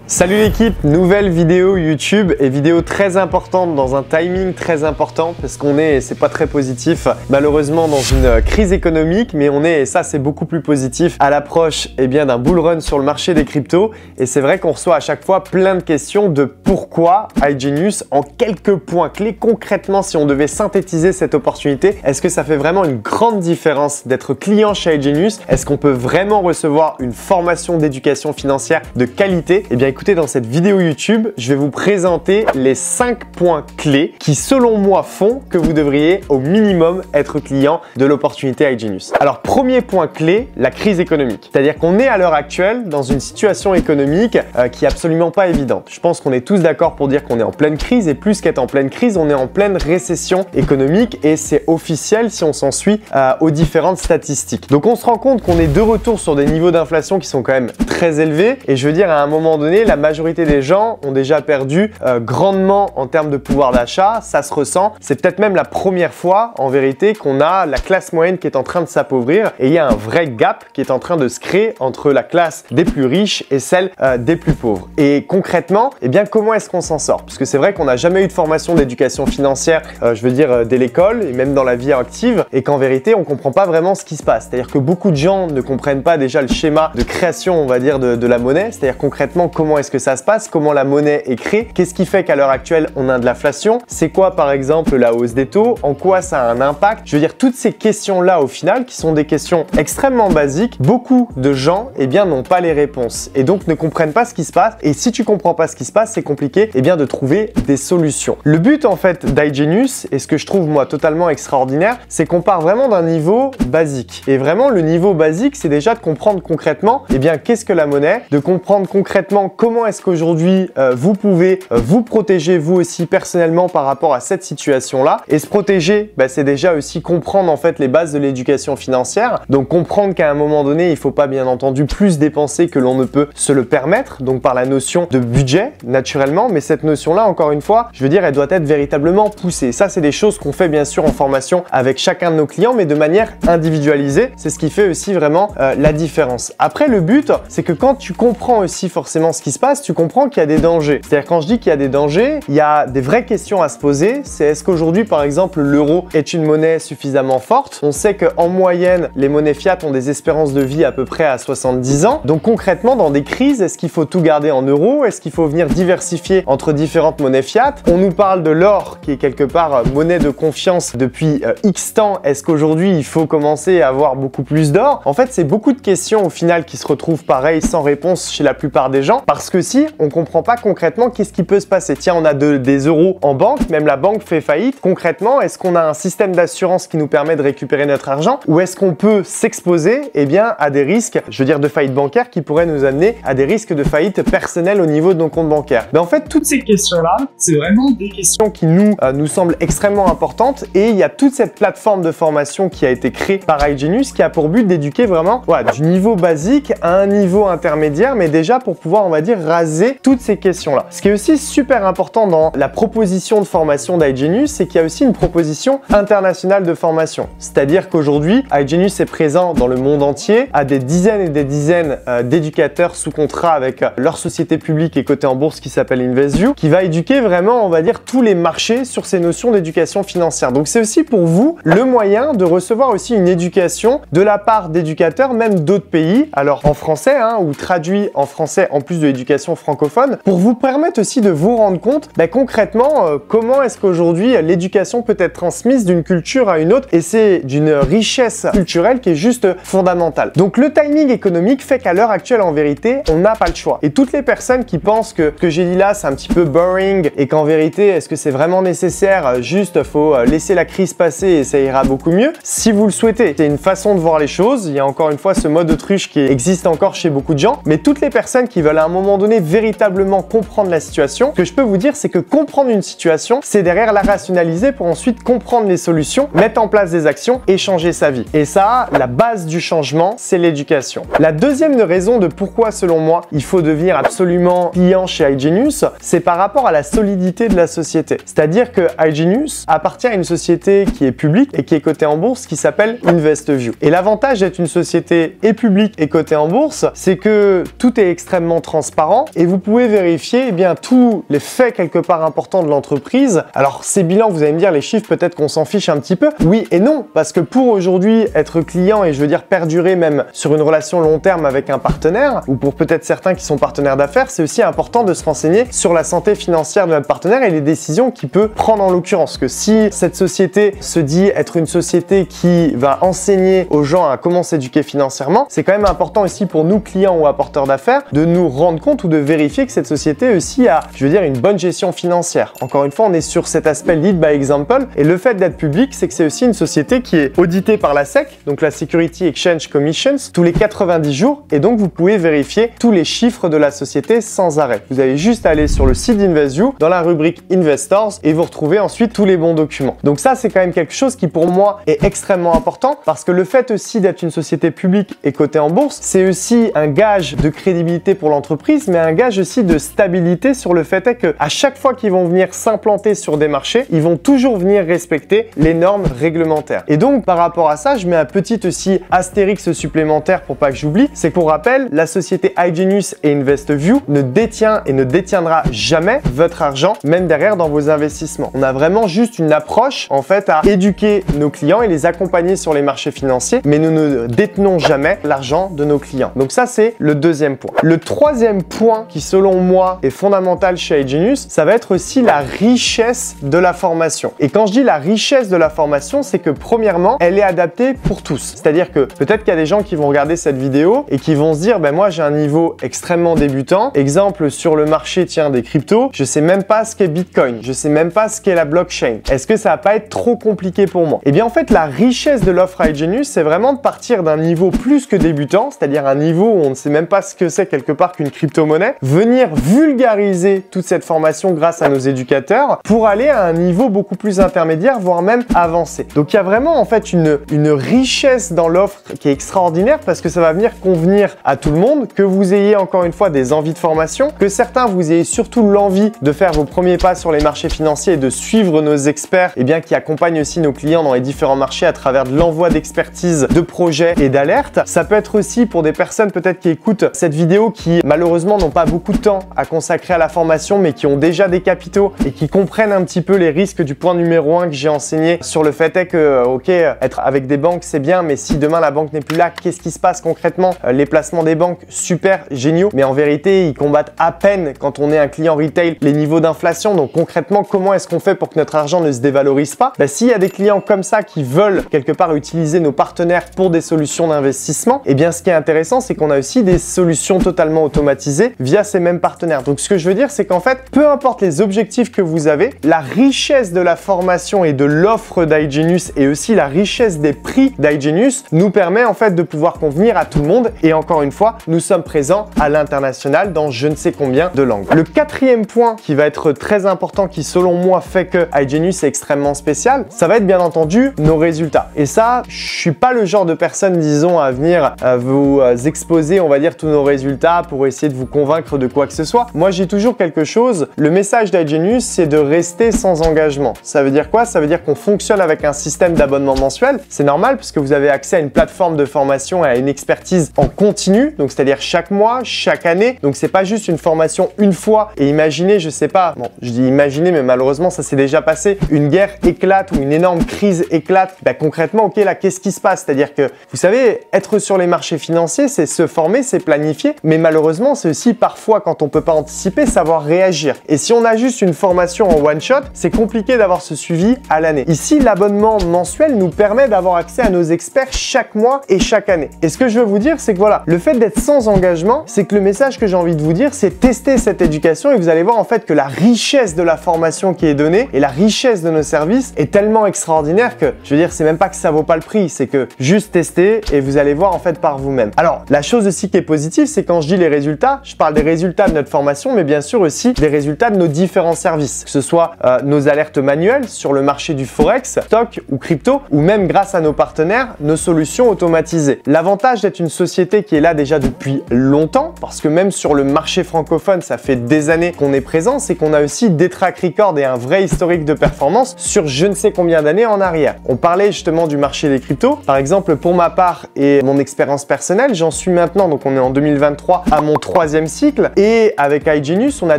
Salut l'équipe, nouvelle vidéo YouTube et vidéo très importante dans un timing très important parce qu'on est, c'est pas très positif, malheureusement dans une crise économique, mais on est, et ça c'est beaucoup plus positif, à l'approche d'un bull run sur le marché des cryptos. Et c'est vrai qu'on reçoit à chaque fois plein de questions de pourquoi iGenius en quelques points clés. Concrètement, si on devait synthétiser cette opportunité, est-ce que ça fait vraiment une grande différence d'être client chez iGenius? Est-ce qu'on peut vraiment recevoir une formation d'éducation financière de qualité? Eh bien écoutez, dans cette vidéo YouTube, je vais vous présenter les 5 points clés qui selon moi font que vous devriez au minimum être client de l'opportunité iGenius. Alors premier point clé, la crise économique. C'est-à-dire qu'on est à l'heure actuelle dans une situation économique qui est absolument pas évidente. Je pense qu'on est tous d'accord pour dire qu'on est en pleine crise et plus qu'être en pleine crise, on est en pleine récession économique et c'est officiel si on s'en suit aux différentes statistiques. Donc on se rend compte qu'on est de retour sur des niveaux d'inflation qui sont quand même très élevés et je veux dire à un moment donné, la majorité des gens ont déjà perdu grandement en termes de pouvoir d'achat, ça se ressent. C'est peut-être même la première fois en vérité qu'on a la classe moyenne qui est en train de s'appauvrir et il y a un vrai gap qui est en train de se créer entre la classe des plus riches et celle des plus pauvres. Et concrètement, comment est-ce qu'on s'en sort? Parce que c'est vrai qu'on n'a jamais eu de formation d'éducation financière, je veux dire dès l'école et même dans la vie active et qu'en vérité, on ne comprend pas vraiment ce qui se passe. C'est-à-dire que beaucoup de gens ne comprennent pas déjà le schéma de création, on va dire, de la monnaie. C'est-à-dire concrètement, comment est-ce que ça se passe, comment la monnaie est créée, qu'est-ce qui fait qu'à l'heure actuelle on a de l'inflation, c'est quoi par exemple la hausse des taux, en quoi ça a un impact. Je veux dire toutes ces questions là au final qui sont des questions extrêmement basiques, beaucoup de gens n'ont pas les réponses et donc ne comprennent pas ce qui se passe et si tu comprends pas ce qui se passe c'est compliqué de trouver des solutions. Le but en fait d'iGenius et ce que je trouve moi totalement extraordinaire c'est qu'on part vraiment d'un niveau basique et vraiment le niveau basique c'est déjà de comprendre concrètement qu'est-ce que la monnaie, de comprendre concrètement comment est-ce qu'aujourd'hui vous pouvez vous protéger vous aussi personnellement par rapport à cette situation-là. Et se protéger, c'est déjà aussi comprendre en fait les bases de l'éducation financière. Donc comprendre qu'à un moment donné, il ne faut pas bien entendu plus dépenser que l'on ne peut se le permettre. Donc par la notion de budget naturellement, mais cette notion-là, encore une fois, je veux dire, elle doit être véritablement poussée. Ça, c'est des choses qu'on fait bien sûr en formation avec chacun de nos clients, mais de manière individualisée. C'est ce qui fait aussi vraiment la différence. Après, le but, c'est que quand tu comprends aussi forcément ce qui se passe, tu comprends qu'il y a des dangers. C'est-à-dire quand je dis qu'il y a des dangers, il y a des vraies questions à se poser. C'est est-ce qu'aujourd'hui, par exemple, l'euro est une monnaie suffisamment forte? On sait qu'en moyenne, les monnaies fiat ont des espérances de vie à peu près à 70 ans. Donc concrètement, dans des crises, est-ce qu'il faut tout garder en euros? Est-ce qu'il faut venir diversifier entre différentes monnaies fiat? On nous parle de l'or qui est quelque part monnaie de confiance depuis X temps. Est-ce qu'aujourd'hui, il faut commencer à avoir beaucoup plus d'or? En fait, c'est beaucoup de questions au final qui se retrouvent pareil sans réponse chez la plupart des gens parce que si on comprend pas concrètement qu'est-ce qui peut se passer. Tiens, on a des euros en banque, même la banque fait faillite. Concrètement, est-ce qu'on a un système d'assurance qui nous permet de récupérer notre argent ou est-ce qu'on peut s'exposer à des risques, je veux dire de faillite bancaire qui pourraient nous amener à des risques de faillite personnelle au niveau de nos comptes bancaires? En fait, toutes ces questions-là, c'est vraiment des questions qui nous semblent extrêmement importantes et il y a toute cette plateforme de formation qui a été créée par iGenius qui a pour but d'éduquer vraiment du niveau basique à un niveau intermédiaire, mais déjà pour pouvoir, on va dire, raser toutes ces questions-là. Ce qui est aussi super important dans la proposition de formation d'iGenius, c'est qu'il y a aussi une proposition internationale de formation. C'est-à-dire qu'aujourd'hui, iGenius est présent dans le monde entier, à des dizaines et des dizaines d'éducateurs sous contrat avec leur société publique et cotée en bourse qui s'appelle InvestView, qui va éduquer vraiment, on va dire, tous les marchés sur ces notions d'éducation financière. Donc c'est aussi pour vous le moyen de recevoir aussi une éducation de la part d'éducateurs, même d'autres pays, alors en français, ou traduit en français en plus de l'éducation francophone, pour vous permettre aussi de vous rendre compte concrètement comment est-ce qu'aujourd'hui l'éducation peut être transmise d'une culture à une autre et c'est d'une richesse culturelle qui est juste fondamentale. Donc le timing économique fait qu'à l'heure actuelle en vérité on n'a pas le choix et toutes les personnes qui pensent que ce que j'ai dit là c'est un petit peu boring et qu'en vérité est-ce que c'est vraiment nécessaire, juste faut laisser la crise passer et ça ira beaucoup mieux, si vous le souhaitez. C'est une façon de voir les choses, il y a encore une fois ce mode autruche qui existe encore chez beaucoup de gens, mais toutes les personnes qui veulent à un moment donné véritablement comprendre la situation, ce que je peux vous dire c'est que comprendre une situation, c'est derrière la rationaliser pour ensuite comprendre les solutions, mettre en place des actions et changer sa vie. Et ça, la base du changement, c'est l'éducation. La deuxième raison de pourquoi selon moi il faut devenir absolument client chez iGenius, c'est par rapport à la solidité de la société. C'est-à-dire que iGenius appartient à une société qui est publique et qui est cotée en bourse qui s'appelle InvestView. Et l'avantage d'être une société publique et cotée en bourse, c'est que tout est extrêmement transparent transparent et vous pouvez vérifier tous les faits quelque part importants de l'entreprise. Alors ces bilans, vous allez me dire, les chiffres, peut-être qu'on s'en fiche un petit peu. Oui et non, parce que pour aujourd'hui être client et je veux dire perdurer même sur une relation long terme avec un partenaire, ou pour peut-être certains qui sont partenaires d'affaires, c'est aussi important de se renseigner sur la santé financière de notre partenaire et les décisions qu'il peut prendre en l'occurrence. Que si cette société se dit être une société qui va enseigner aux gens à comment s'éduquer financièrement, c'est quand même important aussi pour nous clients ou apporteurs d'affaires de nous rendre compte ou de vérifier que cette société aussi a, je veux dire, une bonne gestion financière. Encore une fois, on est sur cet aspect lead by example et le fait d'être public, c'est que c'est aussi une société qui est auditée par la SEC, donc la Security Exchange Commissions, tous les 90 jours et donc vous pouvez vérifier tous les chiffres de la société sans arrêt. Vous avez juste à aller sur le site d'InvestView dans la rubrique Investors et vous retrouvez ensuite tous les bons documents. Donc ça, c'est quand même quelque chose qui pour moi est extrêmement important parce que le fait aussi d'être une société publique et cotée en bourse, c'est aussi un gage de crédibilité pour l'entreprise, mais un gage aussi de stabilité sur le fait est que à chaque fois qu'ils vont venir s'implanter sur des marchés, ils vont toujours venir respecter les normes réglementaires. Et donc par rapport à ça, je mets un petit aussi astérix supplémentaire pour pas que j'oublie, c'est qu'on rappelle, la société iGenius et InvestView ne détient et ne détiendra jamais votre argent, même derrière dans vos investissements. On a vraiment juste une approche en fait à éduquer nos clients et les accompagner sur les marchés financiers, mais nous ne détenons jamais l'argent de nos clients. Donc ça, c'est le deuxième point. Le troisième point qui, selon moi, est fondamental chez iGenius, ça va être aussi la richesse de la formation. Et quand je dis la richesse de la formation, c'est que premièrement, elle est adaptée pour tous. C'est-à-dire que peut-être qu'il y a des gens qui vont regarder cette vidéo et qui vont se dire, ben moi, j'ai un niveau extrêmement débutant. Exemple, sur le marché, tiens, des cryptos, je sais même pas ce qu'est Bitcoin. Je sais même pas ce qu'est la blockchain. Est-ce que ça va pas être trop compliqué pour moi? Eh bien, en fait, la richesse de l'offre iGenius, c'est vraiment de partir d'un niveau plus que débutant, c'est-à-dire un niveau où on ne sait même pas ce que c'est quelque part qu'une crypto-monnaie, venir vulgariser toute cette formation grâce à nos éducateurs pour aller à un niveau beaucoup plus intermédiaire, voire même avancé. Donc, il y a vraiment en fait une richesse dans l'offre qui est extraordinaire parce que ça va venir convenir à tout le monde, que vous ayez encore une fois des envies de formation, que certains vous ayez surtout l'envie de faire vos premiers pas sur les marchés financiers et de suivre nos experts qui accompagnent aussi nos clients dans les différents marchés à travers de l'envoi d'expertise, de projets et d'alertes. Ça peut être aussi pour des personnes peut-être qui écoutent cette vidéo qui malheureusement n'ont pas beaucoup de temps à consacrer à la formation mais qui ont déjà des capitaux et qui comprennent un petit peu les risques du point numéro 1 que j'ai enseigné sur le fait est que ok, être avec des banques c'est bien, mais si demain la banque n'est plus là, qu'est-ce qui se passe concrètement? Les placements des banques, super, géniaux, mais en vérité ils combattent à peine quand on est un client retail les niveaux d'inflation. Donc concrètement, comment est-ce qu'on fait pour que notre argent ne se dévalorise pas? S'il y a des clients comme ça qui veulent quelque part utiliser nos partenaires pour des solutions d'investissement, eh bien ce qui est intéressant, c'est qu'on a aussi des solutions totalement automatisées via ces mêmes partenaires. Donc ce que je veux dire, c'est qu'en fait, peu importe les objectifs que vous avez, la richesse de la formation et de l'offre d'iGenius et aussi la richesse des prix d'iGenius nous permet en fait de pouvoir convenir à tout le monde. Et encore une fois, nous sommes présents à l'international dans je ne sais combien de langues. Le quatrième point qui va être très important, qui selon moi fait que iGenius est extrêmement spécial, ça va être bien entendu nos résultats. Et ça, je suis pas le genre de personne, disons, à venir vous exposer, on va dire, tous nos résultats pour essayer de vous convaincre de quoi que ce soit. Moi, j'ai toujours quelque chose. Le message d'iGenius, c'est de rester sans engagement. Ça veut dire quoi? Ça veut dire qu'on fonctionne avec un système d'abonnement mensuel. C'est normal puisque vous avez accès à une plateforme de formation et à une expertise en continu. Donc, c'est-à-dire chaque mois, chaque année. Donc, c'est pas juste une formation une fois et imaginez, je sais pas, bon, je dis imaginer, mais malheureusement, ça s'est déjà passé. Une guerre éclate ou une énorme crise éclate. Bah, concrètement, ok, là, qu'est-ce qui se passe? C'est-à-dire que, vous savez, être sur les marchés financiers, c'est se former, c'est planifier. Mais malheureusement, c'est aussi parfois, quand on peut pas anticiper, savoir réagir. Et si on a juste une formation en one shot, c'est compliqué d'avoir ce suivi à l'année. Ici, l'abonnement mensuel nous permet d'avoir accès à nos experts chaque mois et chaque année. Et ce que je veux vous dire, c'est que voilà, le fait d'être sans engagement, c'est que le message que j'ai envie de vous dire, c'est tester cette éducation et vous allez voir en fait que la richesse de la formation qui est donnée et la richesse de nos services est tellement extraordinaire que, je veux dire, c'est même pas que ça vaut pas le prix, c'est que juste tester et vous allez voir en fait par vous-même. Alors, la chose aussi qui est positive, c'est quand je dis les résultats, je parle des résultats de notre formation, mais bien sûr aussi des résultats de nos différents services, que ce soit nos alertes manuelles sur le marché du forex, stock ou crypto, ou même grâce à nos partenaires, nos solutions automatisées. L'avantage d'être une société qui est là déjà depuis longtemps, parce que même sur le marché francophone, ça fait des années qu'on est présent, c'est qu'on a aussi des track records et un vrai historique de performance sur je ne sais combien d'années en arrière. On parlait justement du marché des cryptos. Par exemple, pour ma part et mon expérience personnelle, j'en suis maintenant, donc on est en 2023, à mon 3e troisième cycle et avec iGenius, on a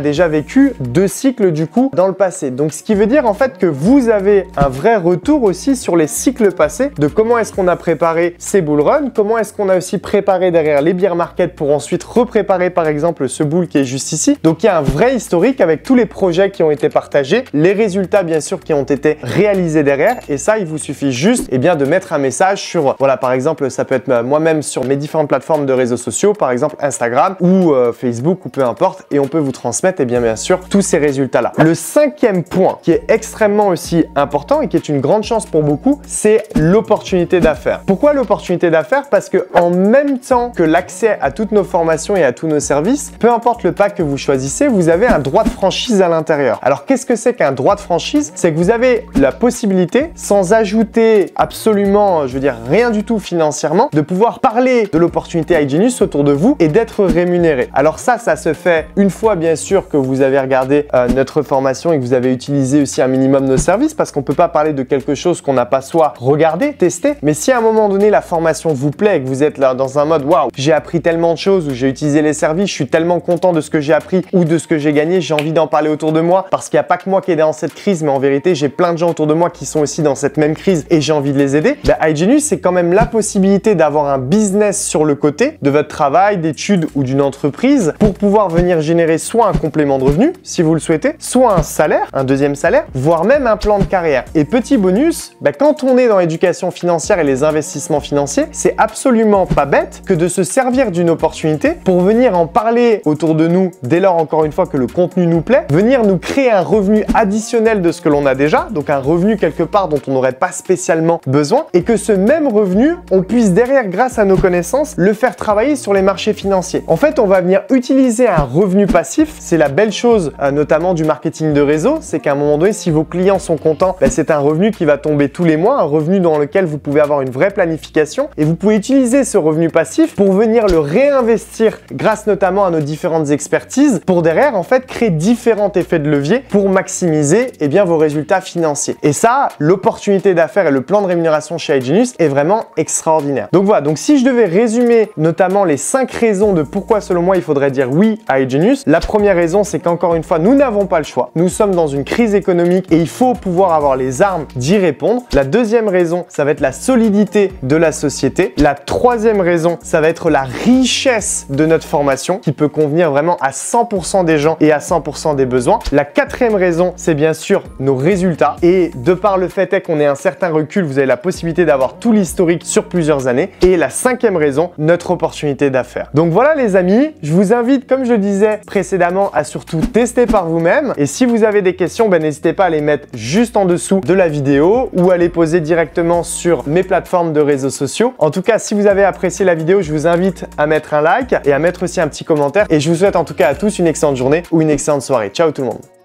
déjà vécu 2 cycles du coup dans le passé. Donc ce qui veut dire en fait que vous avez un vrai retour aussi sur les cycles passés de comment est-ce qu'on a préparé ces bull runs, comment est-ce qu'on a aussi préparé derrière les bear markets pour ensuite repréparer par exemple ce bull qui est juste ici. Donc il y a un vrai historique avec tous les projets qui ont été partagés, les résultats bien sûr qui ont été réalisés derrière et ça il vous suffit juste de mettre un message sur, voilà par exemple ça peut être moi-même sur mes différentes plateformes de réseaux sociaux, par exemple Instagram ou Facebook ou peu importe et on peut vous transmettre bien sûr tous ces résultats là. Le 5e point qui est extrêmement aussi important et qui est une grande chance pour beaucoup, c'est l'opportunité d'affaires. Pourquoi l'opportunité d'affaires? Parce que en même temps que l'accès à toutes nos formations et à tous nos services, peu importe le pack que vous choisissez, vous avez un droit de franchise à l'intérieur. Alors qu'est-ce que c'est qu'un droit de franchise? C'est que vous avez la possibilité, sans ajouter absolument, je veux dire rien du tout financièrement, de pouvoir parler de l'opportunité iGenius autour de vous et d'être rémunéré. Alors ça se fait une fois bien sûr que vous avez regardé notre formation et que vous avez utilisé aussi un minimum nos services, parce qu'on peut pas parler de quelque chose qu'on n'a pas soit regardé, testé, mais si à un moment donné la formation vous plaît et que vous êtes là dans un mode waouh, j'ai appris tellement de choses ou j'ai utilisé les services, je suis tellement content de ce que j'ai appris ou de ce que j'ai gagné, j'ai envie d'en parler autour de moi parce qu'il n'y a pas que moi qui est dans cette crise, mais en vérité j'ai plein de gens autour de moi qui sont aussi dans cette même crise et j'ai envie de les aider. iGenius c'est quand même la possibilité d'avoir un business sur le côté de votre travail, d'études ou d'une entreprise pour pouvoir venir générer soit un complément de revenu si vous le souhaitez, soit un salaire, un deuxième salaire, voire même un plan de carrière. Et petit bonus, quand on est dans l'éducation financière et les investissements financiers, c'est absolument pas bête que de se servir d'une opportunité pour venir en parler autour de nous dès lors encore une fois que le contenu nous plaît, venir nous créer un revenu additionnel de ce que l'on a déjà, donc un revenu quelque part dont on n'aurait pas spécialement besoin et que ce même revenu, on puisse derrière grâce à nos connaissances le faire travailler sur les marchés financiers. En fait, on va venir utiliser un revenu passif, c'est la belle chose notamment du marketing de réseau, c'est qu'à un moment donné, si vos clients sont contents, c'est un revenu qui va tomber tous les mois, un revenu dans lequel vous pouvez avoir une vraie planification et vous pouvez utiliser ce revenu passif pour venir le réinvestir grâce notamment à nos différentes expertises pour derrière en fait créer différents effets de levier pour maximiser vos résultats financiers. Et ça, l'opportunité d'affaires et le plan de rémunération chez iGenius est vraiment extraordinaire. Donc voilà, donc si je devais résumer notamment les 5 raisons de pourquoi selon moi il faudrait dire oui à iGenius, la première raison c'est qu'encore une fois, nous n'avons pas le choix. Nous sommes dans une crise économique et il faut pouvoir avoir les armes d'y répondre. La deuxième raison, ça va être la solidité de la société. La troisième raison, ça va être la richesse de notre formation qui peut convenir vraiment à 100% des gens et à 100% des besoins. La quatrième raison, c'est bien sûr nos résultats et de par le fait qu'on ait un certain recul, vous avez la possibilité d'avoir tout l'historique sur plusieurs années. Et la cinquième raison, notre opportunité d'affaires. Donc voilà les amis, je vous invite, comme je le disais précédemment, à surtout tester par vous-même. Et si vous avez des questions, n'hésitez pas à les mettre juste en dessous de la vidéo ou à les poser directement sur mes plateformes de réseaux sociaux. En tout cas, si vous avez apprécié la vidéo, je vous invite à mettre un like et à mettre aussi un petit commentaire. Et je vous souhaite en tout cas à tous une excellente journée ou une excellente soirée. Ciao tout le monde!